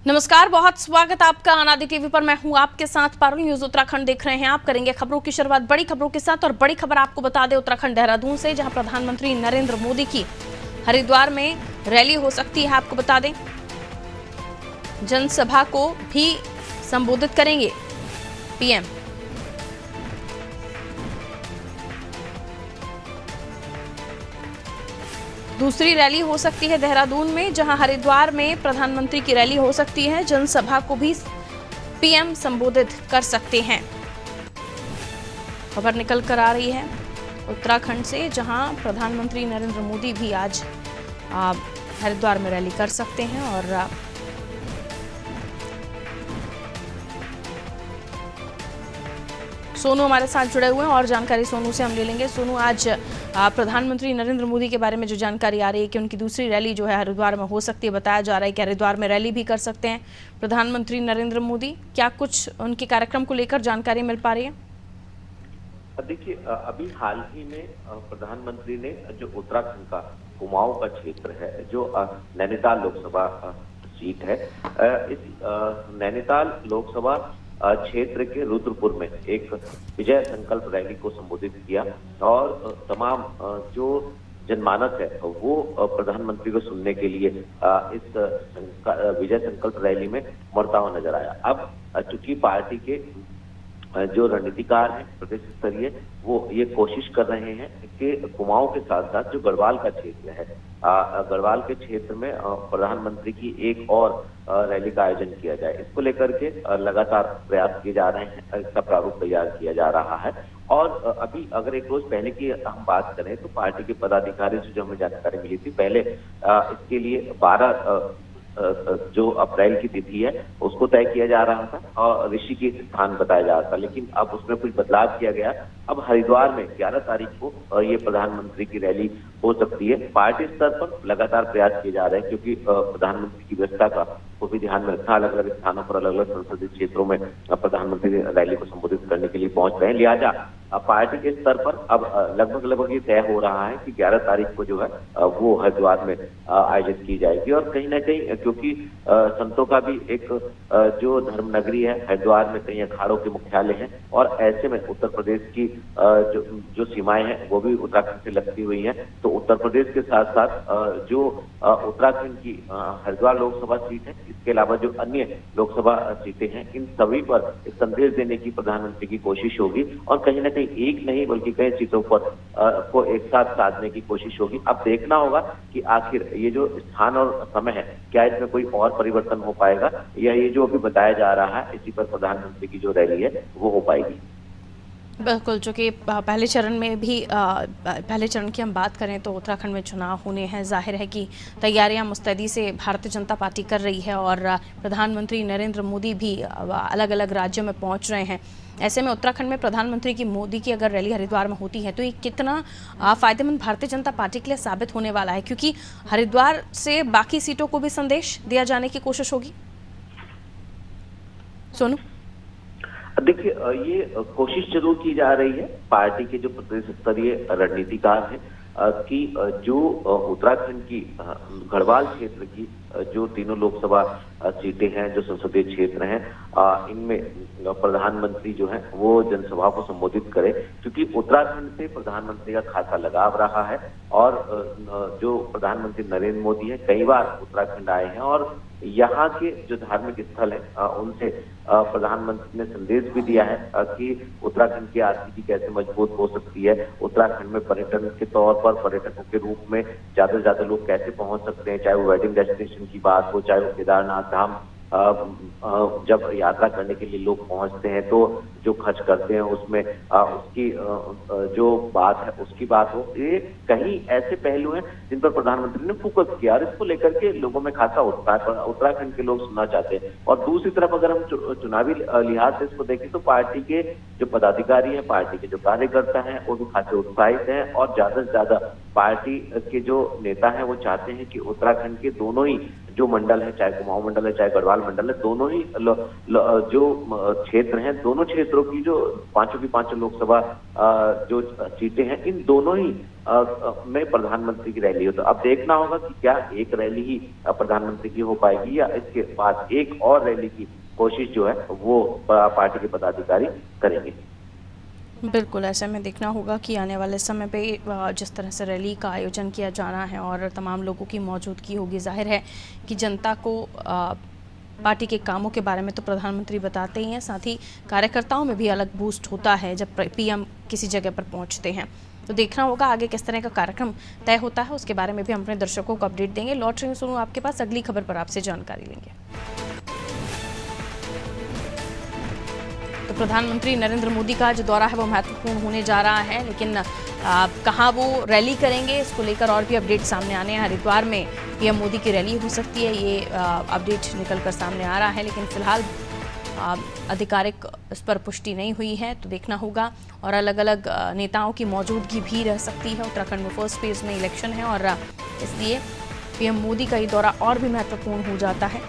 नमस्कार, बहुत स्वागत आपका अनादि टीवी पर। मैं हूं आपके साथ पारुल। न्यूज उत्तराखंड देख रहे हैं आप। करेंगे खबरों की शुरुआत बड़ी खबरों के साथ, और बड़ी खबर आपको बता दें उत्तराखंड देहरादून से, जहां प्रधानमंत्री नरेंद्र मोदी की हरिद्वार में रैली हो सकती है। आपको बता दें जनसभा को भी संबोधित करेंगे पीएम। दूसरी रैली हो सकती है देहरादून में, जहां हरिद्वार में प्रधानमंत्री की रैली हो सकती है। जनसभा को भी पीएम संबोधित कर सकते हैं। खबर निकल कर आ रही है उत्तराखंड से, जहां प्रधानमंत्री नरेंद्र मोदी भी आज हरिद्वार में रैली कर सकते हैं। और सोनू हमारे साथ जुड़े हुए हैं और जानकारी सोनू से हम ले लेंगे। सोनू, आज प्रधानमंत्री नरेंद्र मोदी के बारे में जो जानकारी आ रही है कि उनकी दूसरी रैली जो है हरिद्वार में हो सकती है, बताया जा रहा है कि हरिद्वार में रैली भी कर सकते हैं प्रधानमंत्री नरेंद्र मोदी। क्या कुछ उनके कार्यक्रम को लेकर जानकारी मिल पा रही है? देखिए, अभी हाल ही में प्रधानमंत्री ने जो उत्तराखंड का कुमाऊं का क्षेत्र है, जो नैनीताल लोकसभा सीट है, इस नैनीताल लोकसभा क्षेत्र के रुद्रपुर में एक विजय संकल्प रैली को संबोधित किया और तमाम जो जनमानस है वो प्रधानमंत्री को सुनने के लिए इस विजय संकल्प रैली में उमड़ता हुआ नजर आया। अब चूंकि पार्टी के जो रणनीतिकार हैं प्रदेश स्तरीय, वो ये कोशिश कर रहे हैं कि कुमाऊं के साथ साथ जो गढ़वाल का क्षेत्र है, गढ़वाल के क्षेत्र में प्रधानमंत्री की एक और रैली का आयोजन किया जाए। इसको लेकर के लगातार प्रयास किए जा रहे हैं, इसका प्रारूप तैयार किया जा रहा है। और अभी अगर एक रोज पहले की हम बात करें तो पार्टी के पदाधिकारी से जो हमें जानकारी मिली थी, पहले इसके लिए 12 जो अप्रैल की तिथि है उसको तय किया जा रहा था और ऋषिकेश स्थान बताया जा रहा था, लेकिन अब उसमें कुछ बदलाव किया गया। अब हरिद्वार में 11 तारीख को ये प्रधानमंत्री की रैली हो सकती है। पार्टी स्तर पर लगातार प्रयास किए जा रहे हैं, क्योंकि प्रधानमंत्री की व्यवस्था का को भी ध्यान में रखना, अलग अलग स्थानों पर अलग अलग संसदीय क्षेत्रों में प्रधानमंत्री रैली को संबोधित करने के लिए पहुंच रहे हैं। लिहाजा पार्टी के स्तर पर अब लगभग ये तय हो रहा है कि 11 तारीख को जो है वो हरिद्वार में आयोजित की जाएगी। और कहीं ना कहीं क्योंकि संतों का भी एक जो धर्म नगरी है हरिद्वार में, कई अखाड़ों के मुख्यालय हैं, और ऐसे में उत्तर प्रदेश की जो सीमाएं हैं वो भी उत्तराखंड से लगती हुई हैं। तो उत्तर प्रदेश के साथ साथ जो उत्तराखंड की हरिद्वार लोकसभा सीट है, इसके अलावा जो अन्य लोकसभा सीटें हैं, इन सभी पर एक संदेश देने की प्रधानमंत्री की कोशिश होगी। और कहीं ना कहीं एक नहीं बल्कि कई सीटों पर को एक साथ साधने की कोशिश होगी। अब देखना होगा कि आखिर ये जो स्थान और समय है, क्या इसमें कोई और परिवर्तन हो पाएगा, या ये जो अभी बताया जा रहा है इसी पर प्रधानमंत्री की जो रैली है वो हो पाएगी। बिल्कुल, जो कि पहले चरण में भी पहले चरण की हम बात करें तो उत्तराखंड में चुनाव होने हैं। जाहिर है कि तैयारियां मुस्तैदी से भारतीय जनता पार्टी कर रही है और प्रधानमंत्री नरेंद्र मोदी भी अलग अलग राज्यों में पहुंच रहे हैं। ऐसे में उत्तराखंड में प्रधानमंत्री की मोदी की अगर रैली हरिद्वार में होती है तो ये कितना फायदेमंद भारतीय जनता पार्टी के लिए साबित होने वाला है, क्योंकि हरिद्वार से बाकी सीटों को भी संदेश दिया जाने की कोशिश होगी। सोनू, देखिए, ये कोशिश जरूर की जा रही है पार्टी के जो प्रदेश स्तरीय रणनीतिकार हैं कि जो उत्तराखंड की गढ़वाल क्षेत्र की जो तीनों लोकसभा सीटें हैं, जो संसदीय क्षेत्र हैं, इनमें प्रधानमंत्री जो है वो जनसभा को संबोधित करे, क्योंकि उत्तराखंड से प्रधानमंत्री का खासा लगाव रहा है। और जो प्रधानमंत्री नरेंद्र मोदी है कई बार उत्तराखंड आए हैं और यहाँ के जो धार्मिक स्थल है उनसे प्रधानमंत्री ने संदेश भी दिया है कि उत्तराखंड की आर्थिकी कैसे मजबूत हो सकती है, उत्तराखंड में पर्यटन के तौर पर पर्यटकों के रूप में ज्यादा से ज्यादा लोग कैसे पहुंच सकते हैं, चाहे वो वेडिंग डेस्टिनेशन की बात हो, चाहे वो केदारनाथ धाम जब यात्रा करने के लिए लोग पहुंचते हैं तो जो खर्च करते हैं उसमें उसकी जो बात है उसकी बात हो। ये कहीं ऐसे पहलू हैं जिन पर प्रधानमंत्री ने फोकस किया और इसको लेकर के लोगों में खासा उत्साह उत्तराखंड के लोग सुनना चाहते हैं। और दूसरी तरफ अगर हम चुनावी लिहाज से इसको देखें तो पार्टी के जो पदाधिकारी हैं, पार्टी के जो कार्यकर्ता हैं, वो भी खासे उत्साहित हैं और ज्यादा से ज्यादा पार्टी के जो नेता हैं वो चाहते हैं कि उत्तराखंड के दोनों ही जो मंडल है, चाहे कुमाऊं मंडल है, चाहे गढ़वाल मंडल है, दोनों ही जो क्षेत्र हैं, दोनों क्षेत्रों की जो पांचों की पांचों लोकसभा जो सीटें हैं, इन दोनों ही में प्रधानमंत्री की रैली हो। तो अब देखना होगा कि क्या एक रैली ही प्रधानमंत्री की हो पाएगी या इसके बाद एक और रैली की कोशिश जो है वो पार्टी के पदाधिकारी करेंगे। बिल्कुल, ऐसे में देखना होगा कि आने वाले समय पे जिस तरह से रैली का आयोजन किया जाना है और तमाम लोगों की मौजूदगी होगी। जाहिर है कि जनता को पार्टी के कामों के बारे में तो प्रधानमंत्री बताते ही हैं, साथ ही कार्यकर्ताओं में भी अलग बूस्ट होता है जब पीएम किसी जगह पर पहुंचते हैं। तो देखना होगा आगे किस तरह का कार्यक्रम तय होता है, उसके बारे में भी हम अपने दर्शकों को अपडेट देंगे। लौट रही हूं सोनू आपके पास, अगली खबर पर आपसे जानकारी लेंगे। तो प्रधानमंत्री नरेंद्र मोदी का जो दौरा है वो महत्वपूर्ण होने जा रहा है, लेकिन कहाँ वो रैली करेंगे इसको लेकर और भी अपडेट सामने आने हैं। हरिद्वार में पीएम मोदी की रैली हो सकती है, ये अपडेट निकलकर सामने आ रहा है, लेकिन फिलहाल आधिकारिक इस पर पुष्टि नहीं हुई है। तो देखना होगा, और अलग अलग नेताओं की मौजूदगी भी रह सकती है। उत्तराखंड में फर्स्ट फेज में इलेक्शन है और इसलिए पीएम मोदी का ये दौरा और भी महत्वपूर्ण हो जाता है।